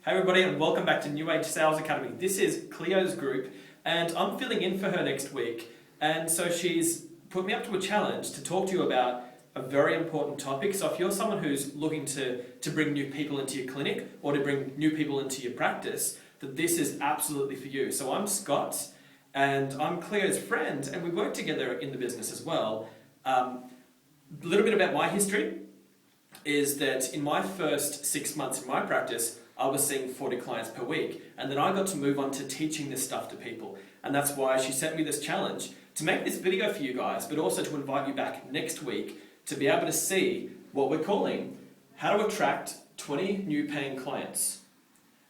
Hey everybody, and welcome back to New Age Sales Academy. This is Cleo's group and I'm filling in for her next week, and so she's put me up to a challenge to talk to you about a very important topic. So if you're someone who's looking to bring new people into your clinic or to bring new people into your practice, that this is absolutely for you. So I'm Scott and I'm Cleo's friend, and we work together in the business as well. A little bit about my history is that in my first 6 months in my practice, I was seeing 40 clients per week, and then I got to move on to teaching this stuff to people. And that's why she sent me this challenge to make this video for you guys, but also to invite you back next week to be able to see what we're calling how to attract 20 new paying clients.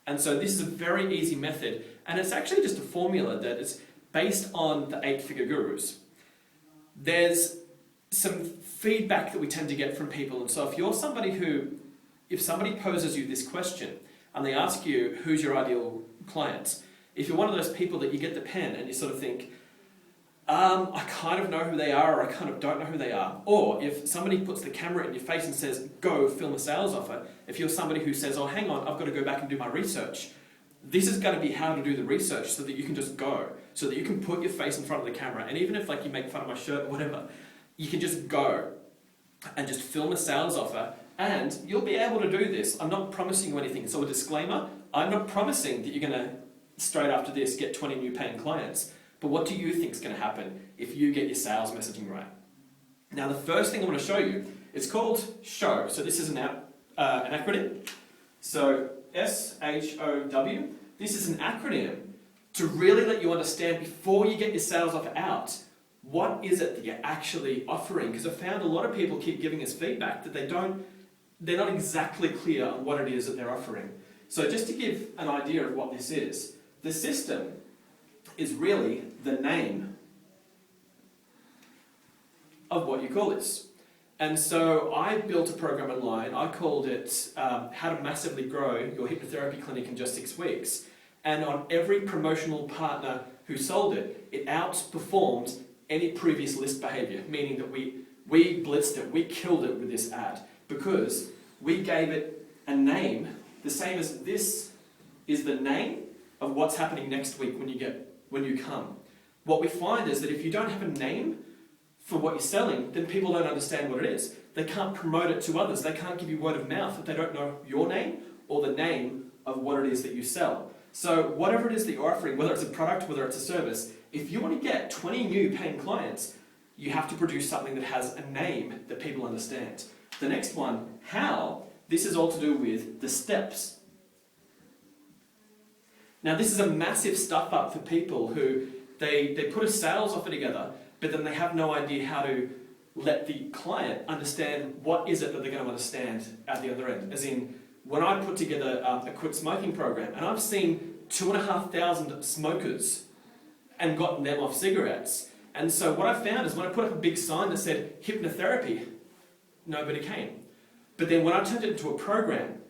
And so this is a very easy method, and it's actually just a formula that is based on the 8-figure gurus. There's some feedback that we tend to get from people, and so if somebody poses you this question and they ask you who's your ideal client, if you're one of those people that you get the pen and you sort of think, I kind of know who they are, or I kind of don't know who they are, or if somebody puts the camera in your face and says, go film a sales offer, if you're somebody who says, oh hang on, I've got to go back and do my research, this is going to be how to do the research so that you can just go, so that you can put your face in front of the camera, and even if you make fun of my shirt or whatever, you can just go and just film a sales offer, and you'll be able to do this. I'm not promising you anything. So a disclaimer, I'm not promising that you're going to, straight after this, get 20 new paying clients. But what do you think is going to happen if you get your sales messaging right? Now, the first thing I want to show you, it's called SHOW. So this is an acronym. So SHOW. This is an acronym to really let you understand before you get your sales offer out, what is it that you're actually offering? Because I've found a lot of people keep giving us feedback that they're not exactly clear on what it is that they're offering. So just to give an idea of what this is, the system is really the name of what you call this. And so I built a program online. I called it How to Massively Grow Your Hypnotherapy Clinic in Just 6 Weeks. And on every promotional partner who sold it, it outperformed any previous list behavior, meaning that we blitzed it, we killed it with this ad, because we gave it a name, the same as this is the name of what's happening next week when you come. What we find is that if you don't have a name for what you're selling, then people don't understand what it is. They can't promote it to others. They can't give you word of mouth if they don't know your name or the name of what it is that you sell. So whatever it is that you're offering, whether it's a product, whether it's a service, if you want to get 20 new paying clients, you have to produce something that has a name that people understand. The next one, how, this is all to do with the steps. Now this is a massive stuff up for people who, they put a sales offer together, but then they have no idea how to let the client understand what is it that they're going to understand at the other end. As in, when I put together a quit smoking program, and I've seen 2,500 smokers and gotten them off cigarettes. And so what I found is when I put up a big sign that said hypnotherapy, nobody came. But then when I turned it into a program,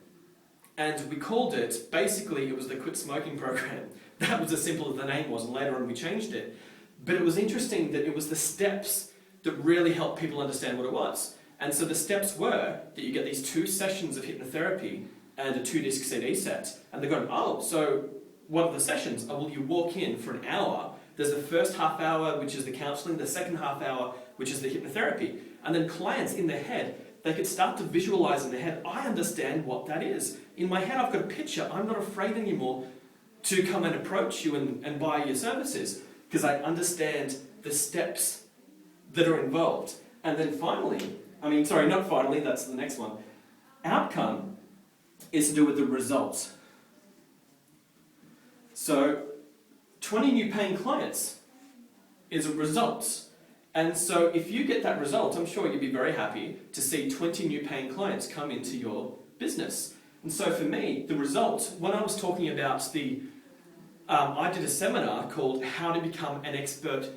and we called it, basically it was the quit smoking program. That was as simple as the name was, and later on we changed it. But it was interesting that it was the steps that really helped people understand what it was. And so the steps were that you get these 2 sessions of hypnotherapy and a 2-disc CD set. And they're going, oh, so what are the sessions? Oh, well, you walk in for an hour. There's the first half hour, which is the counseling, the second half hour, which is the hypnotherapy. And then clients in their head, they could start to visualize in their head, I understand what that is. In my head, I've got a picture. I'm not afraid anymore to come and approach you and buy your services, because I understand the steps that are involved. And then finally, that's the next one. Outcome is to do with the results. So 20 new paying clients is a result. And so if you get that result, I'm sure you'd be very happy to see 20 new paying clients come into your business. And so for me, the result, when I was talking about I did a seminar called How to Become an Expert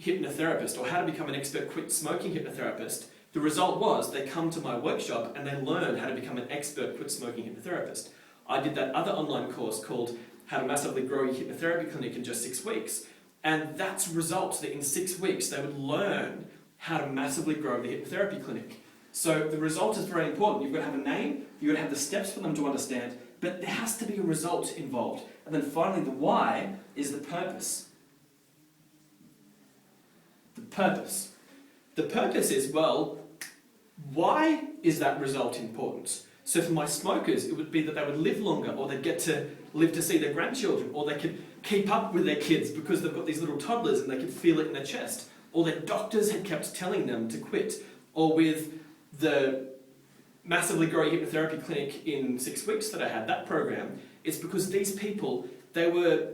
Hypnotherapist, or How to Become an Expert Quit Smoking Hypnotherapist. The result was they come to my workshop and they learn how to become an expert quit smoking hypnotherapist. I did that other online course called How to Massively Grow Your Hypnotherapy Clinic in Just 6 Weeks. And that's results that in 6 weeks they would learn how to massively grow the hypnotherapy clinic. So the result is very important. You've got to have a name, you've got to have the steps for them to understand, but there has to be a result involved. And then finally, the why is the purpose. The purpose. The purpose is, well, why is that result important? So for my smokers, it would be that they would live longer, or they'd get to live to see their grandchildren, or they could keep up with their kids because they've got these little toddlers and they could feel it in their chest, or their doctors had kept telling them to quit, or with the massively growing hypnotherapy clinic in 6 weeks that I had, that program, it's because these people, they were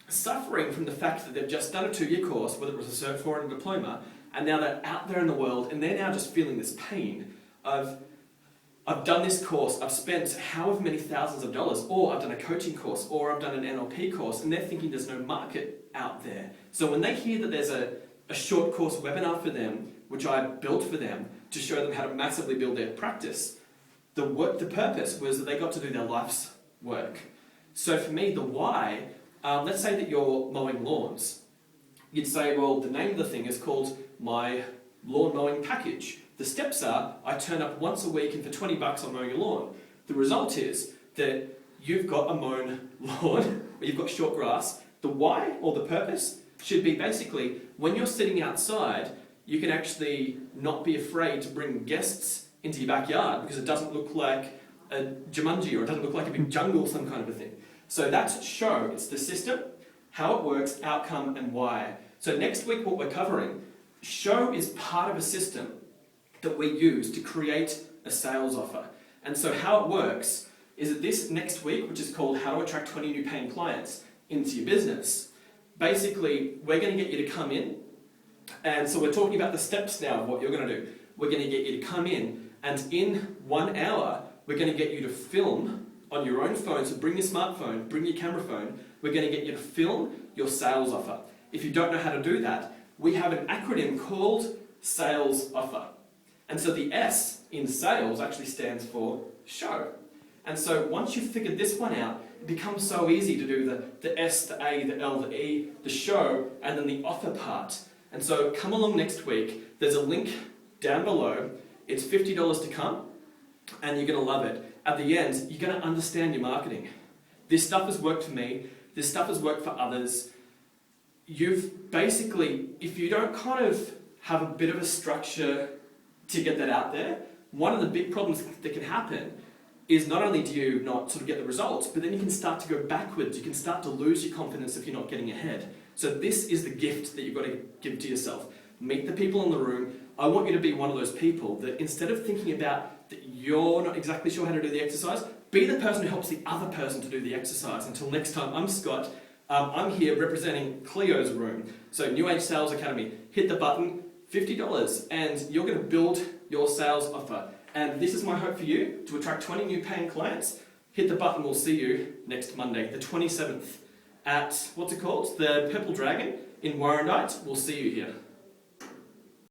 suffering from the fact that they've just done a 2-year course, whether it was a Cert 4 and a diploma, and now they're out there in the world and they're now just feeling this pain of, I've done this course, I've spent however many thousands of dollars, or I've done a coaching course, or I've done an NLP course, and they're thinking there's no market out there. So when they hear that there's a short course webinar for them, which I built for them to show them how to massively build their practice, the purpose was that they got to do their life's work. So for me, the why, let's say that you're mowing lawns. You'd say, well, the name of the thing is called my lawn mowing package. The steps are, I turn up once a week and for $20 I'll mow your lawn. The result is that you've got a mown lawn, or you've got short grass. The why, or the purpose, should be basically, when you're sitting outside, you can actually not be afraid to bring guests into your backyard because it doesn't look like a Jumanji, or it doesn't look like a big jungle, some kind of a thing. So that's show, it's the system, how it works, outcome, and why. So next week what we're covering, show is part of a system that we use to create a sales offer. And so how it works is that this next week, which is called How to Attract 20 New Paying Clients into Your Business, basically we're going to get you to come in, and so we're talking about the steps now of what you're going to do. We're going to get you to come in, and in 1 hour, we're going to get you to film on your own phone, so bring your smartphone, bring your camera phone, we're going to get you to film your sales offer. If you don't know how to do that, we have an acronym called Sales Offer. And so the S in sales actually stands for show. And so once you've figured this one out, it becomes so easy to do the S, the A, the L, the E, the show, and then the offer part. And so come along next week. There's a link down below. It's $50 to come, and you're going to love it. At the end, you're going to understand your marketing. This stuff has worked for me. This stuff has worked for others. You've basically, if you don't kind of have a bit of a structure to get that out there, one of the big problems that can happen is not only do you not sort of get the results, but then you can start to go backwards. You can start to lose your confidence if you're not getting ahead. So this is the gift that you've got to give to yourself. Meet the people in the room. I want you to be one of those people that instead of thinking about that you're not exactly sure how to do the exercise, be the person who helps the other person to do the exercise. Until next time, I'm Scott. I'm here representing Cleo's room. So New Age Sales Academy. Hit the button, $50, and you're going to build your sales offer. And this is my hope for you, to attract 20 new paying clients. Hit the button, we'll see you next Monday, the 27th, at, what's it called? The Purple Dragon in Warrandyte. We'll see you here.